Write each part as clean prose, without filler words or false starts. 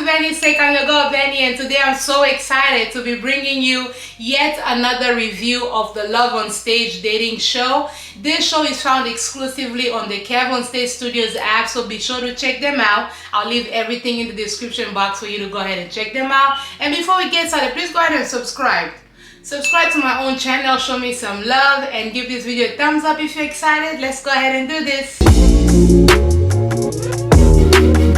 Benny's Take. I'm your girl Benny, and today I'm so excited to be bringing you yet another review of the Love on Stage dating show. This show is found exclusively on the Kev on Stage Studios app, so be sure to check them out. I'll leave everything in the description box for you to go ahead and check them out. And before we get started, please go ahead and subscribe. Subscribe to my own channel, show me some love, and give this video a thumbs up if you're excited. Let's go ahead and do this.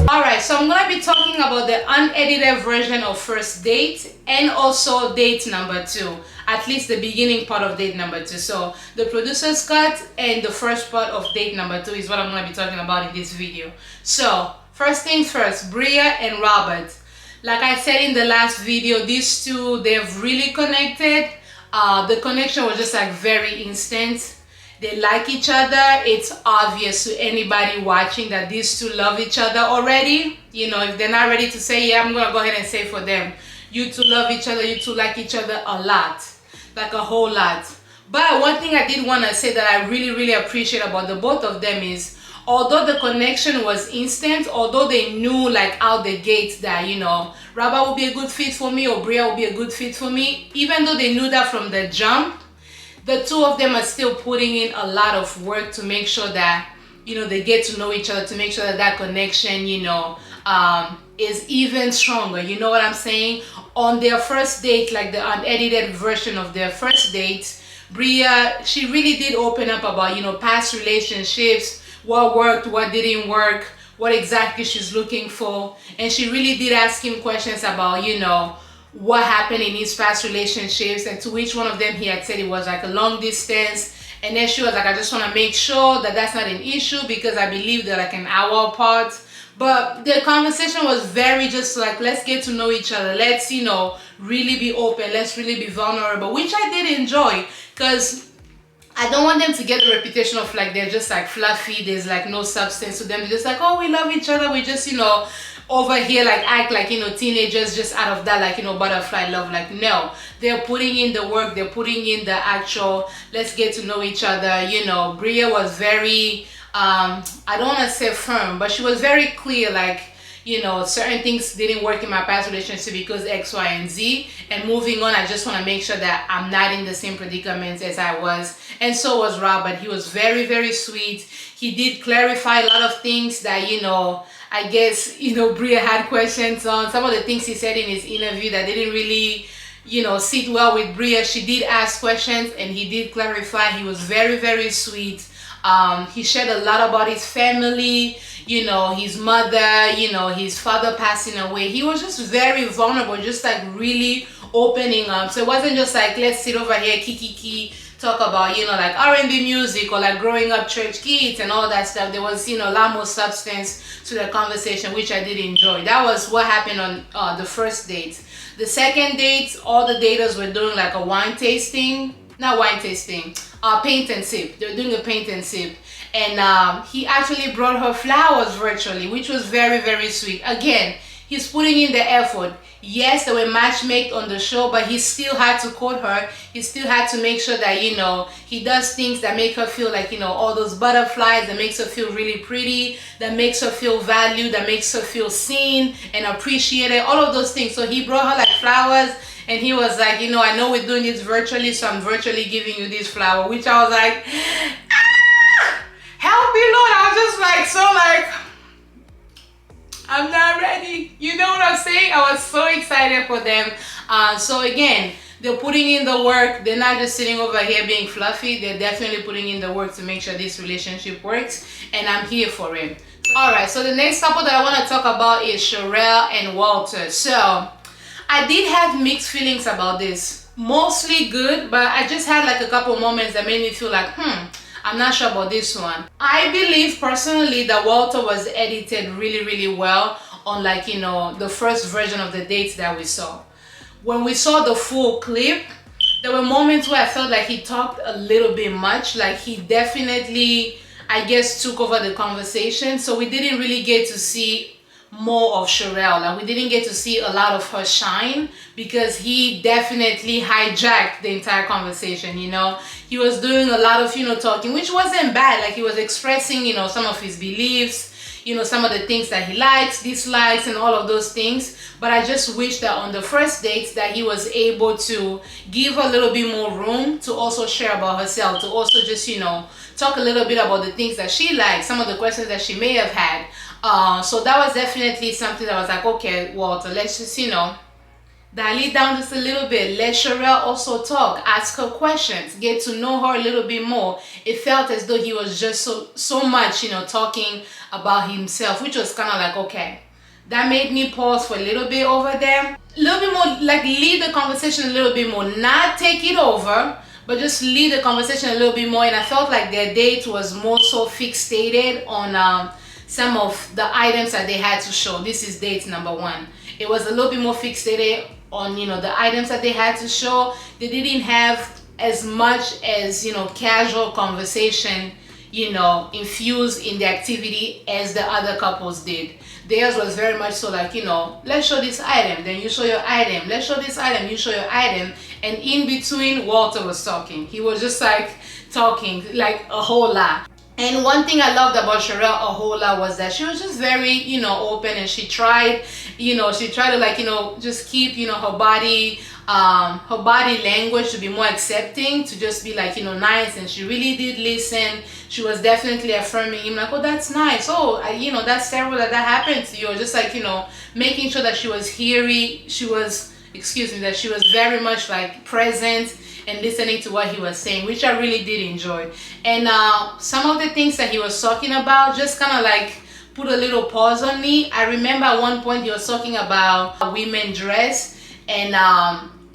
Alright, so I'm going to be talking about the unedited version of First Date and also date number 2. At least the beginning part of date number 2. So the producer's cut and the first part of date number 2 is what I'm going to be talking about in this video. So first things first, Bria and Robert. Like I said in the last video, these two, they've really connected. The connection was just like very instant. They like each other. It's obvious to anybody watching that these two love each other already. You know, if they're not ready to say, yeah, I'm gonna go ahead and say for them, you two love each other, you two like each other a lot, like a whole lot. But one thing I did want to say that I really appreciate about the both of them is, although the connection was instant, although they knew like out the gate that, you know, Robert will be a good fit for me or Bria will be a good fit for me, even though they knew that from the jump, the two of them are still putting in a lot of work to make sure that, you know, they get to know each other, to make sure that that connection, you know, is even stronger. You know what I'm saying? On their first date, like the unedited version of their first date, Bria, she really did open up about, you know, past relationships, what worked, what didn't work, what exactly she's looking for. And she really did ask him questions about, you know, what happened in his past relationships, and to which one of them he had said it was like a long distance. And then she was like, I just want to make sure that that's not an issue because I believe they're like an hour apart. But the conversation was very just like, let's get to know each other. Let's, you know, really be open. Let's really be vulnerable, which I did enjoy, because I don't want them to get a reputation of like they're just like fluffy, there's like no substance to them. They're just like, oh, we love each other, we just, you know, over here like act like, you know, teenagers just out of that, like, you know, butterfly love. Like, no, they're putting in the work, they're putting in the actual let's get to know each other. You know, Bria was very I don't want to say firm, but she was very clear, like, you know, certain things didn't work in my past relationship because X, Y, and Z. And moving on, I just want to make sure that I'm not in the same predicaments as I was. And so was Robert. He was very sweet. He did clarify a lot of things that, you know, I guess, you know, Bria had questions on. Some of the things he said in his interview that didn't really, you know, sit well with Bria. She did ask questions and he did clarify. He was very sweet. He shared a lot about his family, you know, his mother, you know, his father passing away. He was just very vulnerable, just like really opening up. So it wasn't just like, let's sit over here, kiki, talk about, you know, like R&B music or like growing up church kids and all that stuff. There was, you know, a lot more substance to the conversation, which I did enjoy. That was what happened on the first date. The second date, all the daters were doing like a wine tasting. Not wine tasting, paint and sip. They were doing a paint and sip. And he actually brought her flowers virtually, which was very sweet. Again, he's putting in the effort. Yes, they were matchmaked on the show, but he still had to court her. He still had to make sure that, you know, he does things that make her feel like, you know, all those butterflies, that makes her feel really pretty, that makes her feel valued, that makes her feel seen and appreciated, all of those things. So he brought her like flowers. And he was like, you know, I know we're doing this virtually, so I'm virtually giving you this flower, which I was like, ah, help me, Lord. I was just like, so like, I'm not ready. You know what I'm saying? I was so excited for them. So again, they're putting in the work. They're not just sitting over here being fluffy. They're definitely putting in the work to make sure this relationship works. And I'm here for it. All right, so the next couple that I want to talk about is Cherelle and Walter. So I did have mixed feelings about this. Mostly good, but I just had like a couple moments that made me feel like, I'm not sure about this one. I believe personally that Walter was edited really well on, like, you know, the first version of the dates that we saw. When we saw the full clip, there were moments where I felt like he talked a little bit much. Like he definitely, I guess, took over the conversation. So we didn't really get to see more of Cherelle. Like we didn't get to see a lot of her shine because he definitely hijacked the entire conversation. You know, he was doing a lot of, you know, talking, which wasn't bad. Like he was expressing, you know, some of his beliefs. you know, some of the things that he likes, dislikes, and all of those things. But I just wish that on the first date that he was able to give her a little bit more room to also share about herself, to also just, you know, talk a little bit about the things that she likes, some of the questions that she may have had. So that was definitely something that was like, okay, Walter, let's just, you know, dial it down just a little bit. Let Cherelle also talk, ask her questions, get to know her a little bit more. It felt as though he was just so much, you know, talking about himself, which was kind of like, okay, that made me pause for a little bit over there. A little bit more, like lead the conversation a little bit more, not take it over, but just lead the conversation a little bit more. And I felt like their date was more so fixated on some of the items that they had to show. This is date number 1. It was a little bit more fixated on, you know, the items that they had to show. They didn't have as much as, you know, casual conversation, you know, infused in the activity as the other couples did. Theirs was very much so like, you know, let's show this item, then you show your item, let's show this item, you show your item. And in between, Walter was talking. He was just like talking like a whole lot. And one thing I loved about Cherelle a whole lot was that she was just very, you know, open, and she tried, you know, to like, you know, just keep, you know, her body language to be more accepting, to just be like, you know, nice. And she really did listen. She was definitely affirming him, like, oh, that's nice. Oh, you know, that's terrible that happened to you. Or just like, you know, making sure that she was hearing, that she was very much like present and listening to what he was saying, which I really did enjoy. And some of the things that he was talking about just kind of like put a little pause on me. I remember at one point he was talking about how women dress and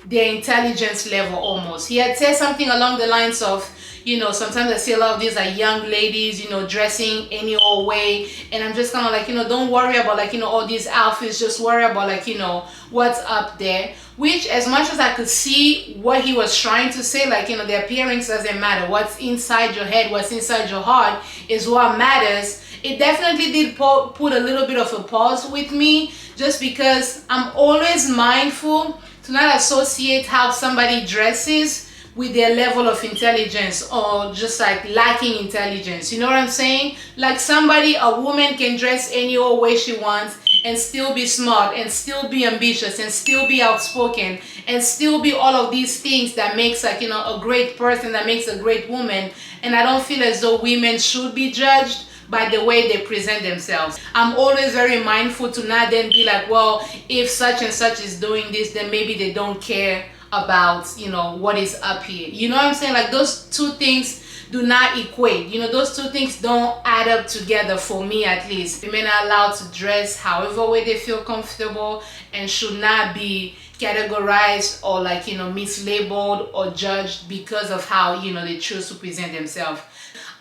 their intelligence level almost. He had said something along the lines of, you know, sometimes I see a lot of these like young ladies, you know, dressing any old way. And I'm just kind of like, you know, don't worry about like, you know, all these outfits. Just worry about like, you know, what's up there. Which, as much as I could see what he was trying to say, like, you know, the appearance doesn't matter. What's inside your head, what's inside your heart is what matters. It definitely did put a little bit of a pause with me, just because I'm always mindful to not associate how somebody dresses with their level of intelligence, or just like lacking intelligence. You know what I'm saying? Like a woman can dress any old way she wants and still be smart and still be ambitious and still be outspoken and still be all of these things that makes like, you know, a great person, that makes a great woman. And I don't feel as though women should be judged by the way they present themselves. I'm always very mindful to not then be like, well, if such and such is doing this, then maybe they don't care about, you know, what is up here. You know what I'm saying? Like, those two things do not equate. You know, those two things don't add up together, for me at least. Women are allowed to dress however way they feel comfortable and should not be categorized or like, you know, mislabeled or judged because of how, you know, they choose to present themselves.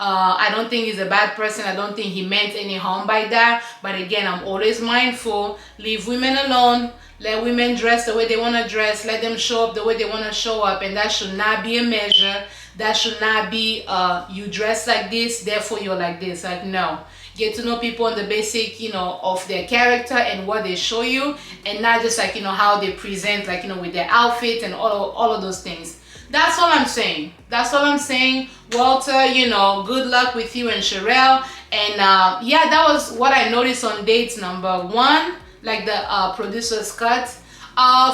I don't think he's a bad person. I don't think he meant any harm by that. But again, I'm always mindful. Leave women alone. Let women dress the way they want to dress. Let them show up the way they want to show up. And that should not be a measure. That should not be you dress like this, therefore you're like this. Like, no. Get to know people on the basic, you know, of their character and what they show you, and not just like, you know, how they present, like, you know, with their outfit and all of those things. That's all I'm saying. That's all I'm saying. Walter, you know, good luck with you and Cherelle. And yeah, that was what I noticed on date number 1, like the producer's cut.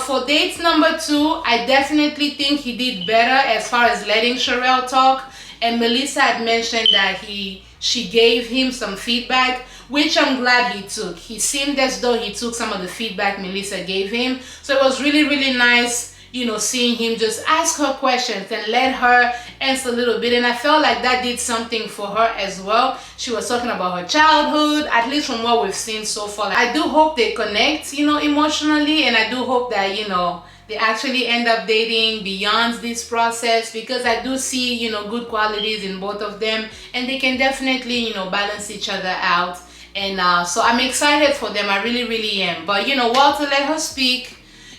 For date number 2, I definitely think he did better as far as letting Cherelle talk. And Melissa had mentioned that she gave him some feedback, which I'm glad he took. He seemed as though he took some of the feedback Melissa gave him. So it was really, really nice, you know, seeing him just ask her questions and let her answer a little bit. And I felt like that did something for her as well. She was talking about her childhood, at least from what we've seen so far. I do hope they connect, you know, emotionally, and I do hope that, you know, they actually end up dating beyond this process, because I do see, you know, good qualities in both of them, and they can definitely, you know, balance each other out. And so I'm excited for them. I really, really am. But, you know, Walter, let her speak.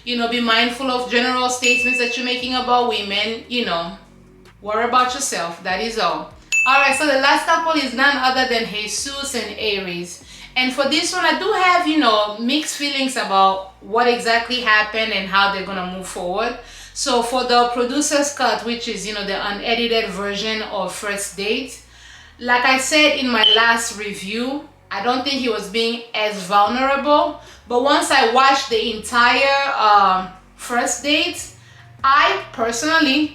You know, be mindful of general statements that you're making about women. You know, worry about yourself. That is all. All right, so the last couple is none other than Jesus and Aries. And for this one, I do have, you know, mixed feelings about what exactly happened and how they're going to move forward. So for the producer's cut, which is, you know, the unedited version of First Date, like I said in my last review, I don't think he was being as vulnerable. But once I watched the entire first date, I personally,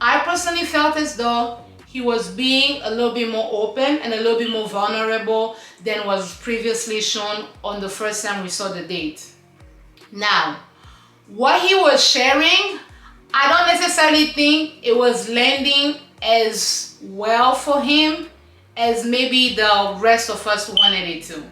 I personally felt as though he was being a little bit more open and a little bit more vulnerable than was previously shown on the first time we saw the date. Now, what he was sharing, I don't necessarily think it was landing as well for him as maybe the rest of us wanted it to.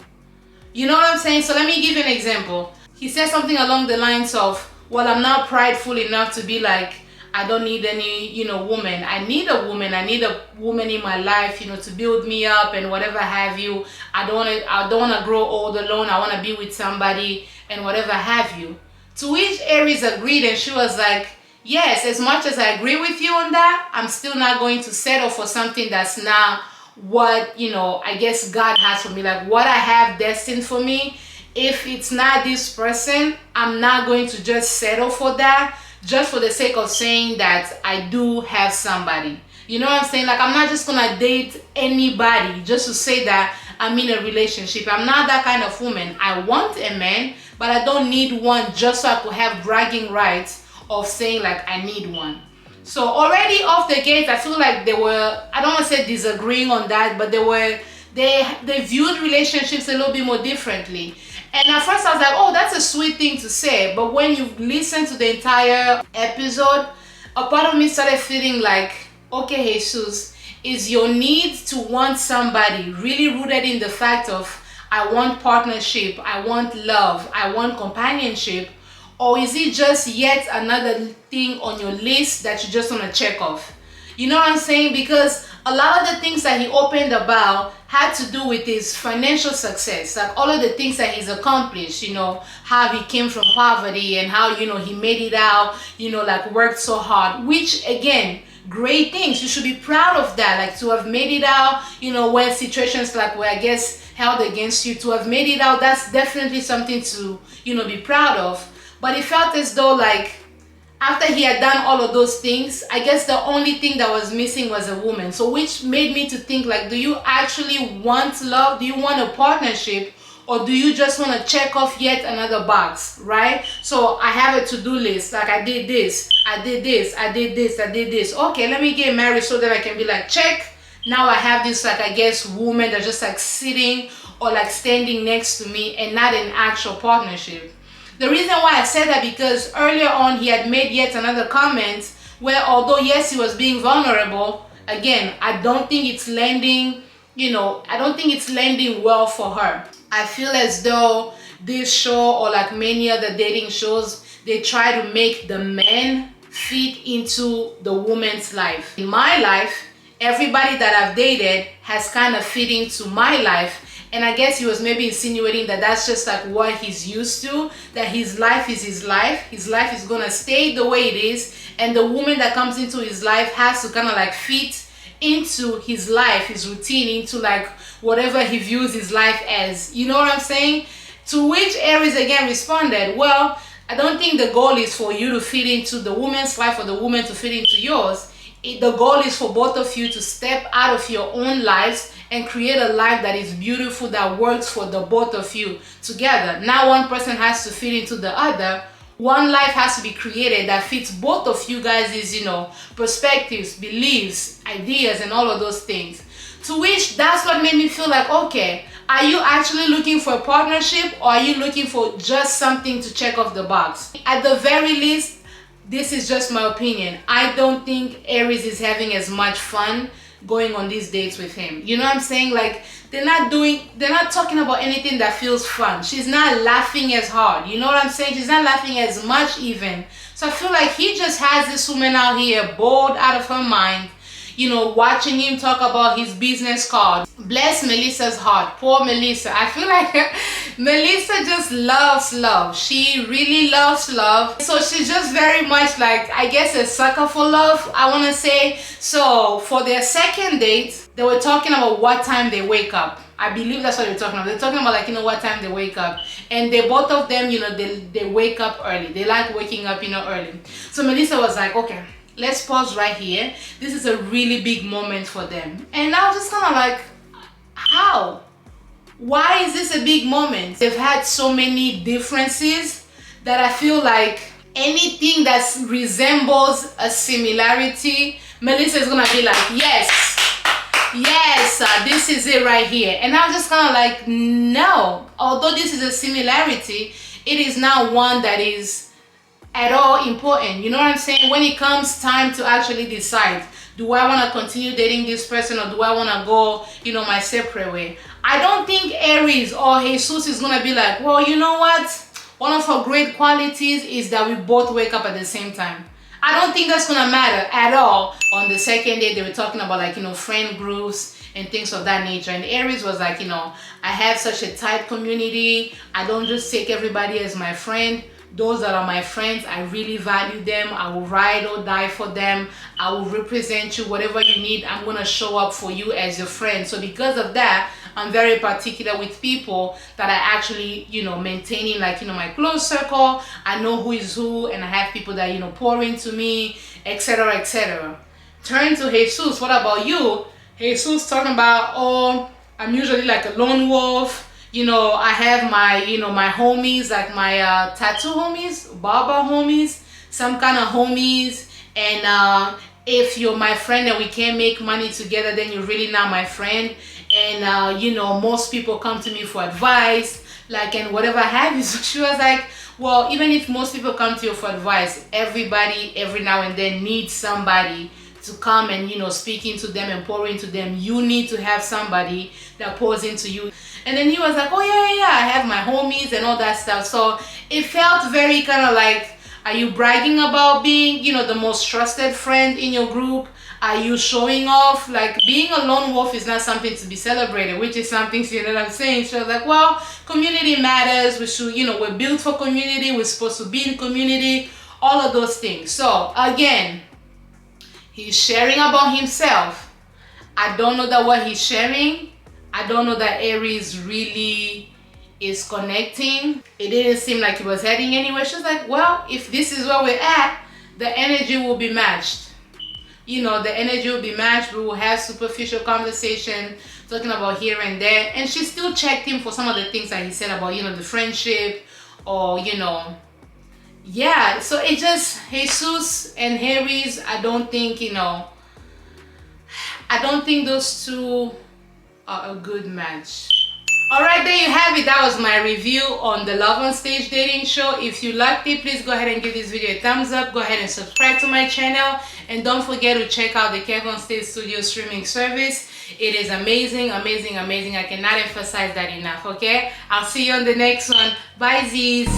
You know what I'm saying? So let me give you an example. He said something along the lines of, well, I'm not prideful enough to be like, I don't need any, woman. I need a woman. I need a woman in my life, to build me up and whatever have you. I don't want to grow old alone. I want to be with somebody and whatever have you. To which Aries agreed, and she was like, yes, as much as I agree with you on that, I'm still not going to settle for something that's not what, I guess God has for me. Like what I have destined for me, if it's not this person, I'm not going to just settle for that just for the sake of saying that I do have somebody. You know what I'm saying? Like I'm not just gonna date anybody just to say that I'm in a relationship. I'm not that kind of woman. I want a man, but I don't need one just so I could have bragging rights of saying like I need one. So already off the gate, I feel like they were, I don't want to say disagreeing on that, but they viewed relationships a little bit more differently. And at first I was like, oh, that's a sweet thing to say. But when you listen to the entire episode, a part of me started feeling like, okay, Jesus, is your need to want somebody really rooted in the fact of, I want partnership, I want love, I want companionship? Or is it just yet another thing on your list that you just want to check off? You know what I'm saying? Because a lot of the things that he opened about had to do with his financial success, like all of the things that he's accomplished, how he came from poverty and how, he made it out, like worked so hard, which again, great things. You should be proud of that, like to have made it out, when situations like where I guess held against you, to have made it out, that's definitely something to, be proud of. But it felt as though like after he had done all of those things, I guess the only thing that was missing was a woman. So which made me to think like, do you actually want love? Do you want a partnership? Or do you just want to check off yet another box, right? So I have a to-do list, like I did this, I did this, I did this, I did this. Okay, let me get married so that I can be like, check. Now I have this, like, I guess, woman that's just like sitting or like standing next to me and not an actual partnership. The reason why I said that because earlier on he had made yet another comment where although yes he was being vulnerable, again I don't think it's landing, I don't think it's landing well for her. I feel as though this show or like many other dating shows, they try to make the man fit into the woman's life. In my life, everybody that I've dated has kind of fit into my life. And I guess he was maybe insinuating that that's just like what he's used to, that his life is his life. His life is gonna stay the way it is. And the woman that comes into his life has to kind of like fit into his life, his routine, into like whatever he views his life as. You know what I'm saying? To which Aries again responded, well, I don't think the goal is for you to fit into the woman's life or the woman to fit into yours. The goal is for both of you to step out of your own lives and create a life that is beautiful, that works for the both of you together. Now one person has to fit into the other. One life has to be created that fits both of you guys' perspectives, beliefs, ideas, and all of those things. To which that's what made me feel like, okay, are you actually looking for a partnership or are you looking for just something to check off the box? At the very least, this is just my opinion. I don't think Aries is having as much fun going on these dates with him. You know what I'm saying? Like they're not talking about anything that feels fun. She's not laughing as hard. You know what I'm saying? She's not laughing as much even. So I feel like he just has this woman out here bored out of her mind, watching him talk about his business card. Bless Melissa's heart. Poor Melissa. I feel like Melissa just loves love. She really loves love. So she's just very much like, I guess, a sucker for love, I want to say. So for their second date, they were talking about what time they wake up. I believe that's what they're talking about. They're talking about like, what time they wake up. And they both of them, they wake up early. They like waking up, early. So Melissa was like, okay, let's pause right here. This is a really big moment for them. And I was just kind of like, How? Why is this a big moment? They've had so many differences that I feel like anything that resembles a similarity, Melissa is gonna be like, yes, this is it right here. And I'm just kind of like, no. Although this is a similarity, it is not one that is at all important. You know what I'm saying? When it comes time to actually decide, do I want to continue dating this person or do I want to go, my separate way? I don't think Aries or Jesus is going to be like, well, you know what? One of her great qualities is that we both wake up at the same time. I don't think that's going to matter at all. On the second day, they were talking about like, friend groups and things of that nature. And Aries was like, I have such a tight community. I don't just take everybody as my friend. Those that are my friends, I really value them. I will ride or die for them. I will represent you. Whatever you need, I'm going to show up for you as your friend. So because of that, I'm very particular with people that I actually, maintaining like, my close circle. I know who is who, and I have people that, pour into me, etc., etc. Turn to Jesus. What about you? Jesus talking about, oh, I'm usually like a lone wolf. I have my, my homies, like my tattoo homies, barber homies, some kind of homies. And if you're my friend and we can't make money together, then you're really not my friend. And, most people come to me for advice, like, and whatever have you. So she was like, well, even if most people come to you for advice, everybody, every now and then needs somebody to come and, speak into them and pour into them. You need to have somebody that pours into you. And then he was like, oh yeah, I have my homies and all that stuff. So it felt very kind of like, are you bragging about being, the most trusted friend in your group? Are you showing off? Like, being a lone wolf is not something to be celebrated, which is something, you know what I'm saying? She was like, well, community matters. We should, we're built for community. We're supposed to be in community, all of those things. So again, he's sharing about himself. I don't know that what he's sharing, I don't know that Aries really is connecting. It didn't seem like he was heading anywhere. She's like, well, if this is where we're at, the energy will be matched. The energy will be matched. We will have superficial conversation, talking about here and there. And she still checked him for some of the things that he said about, the friendship or, yeah. So it just, Jesus and Aries, I don't think, I don't think those two are a good match. Alright, there you have it. That was my review on the Love on Stage dating show. If you liked it, please go ahead and give this video a thumbs up. Go ahead and subscribe to my channel. And don't forget to check out the Cake on Stage Studio streaming service. It is amazing, amazing, amazing. I cannot emphasize that enough, okay? I'll see you on the next one. Bye, Z's.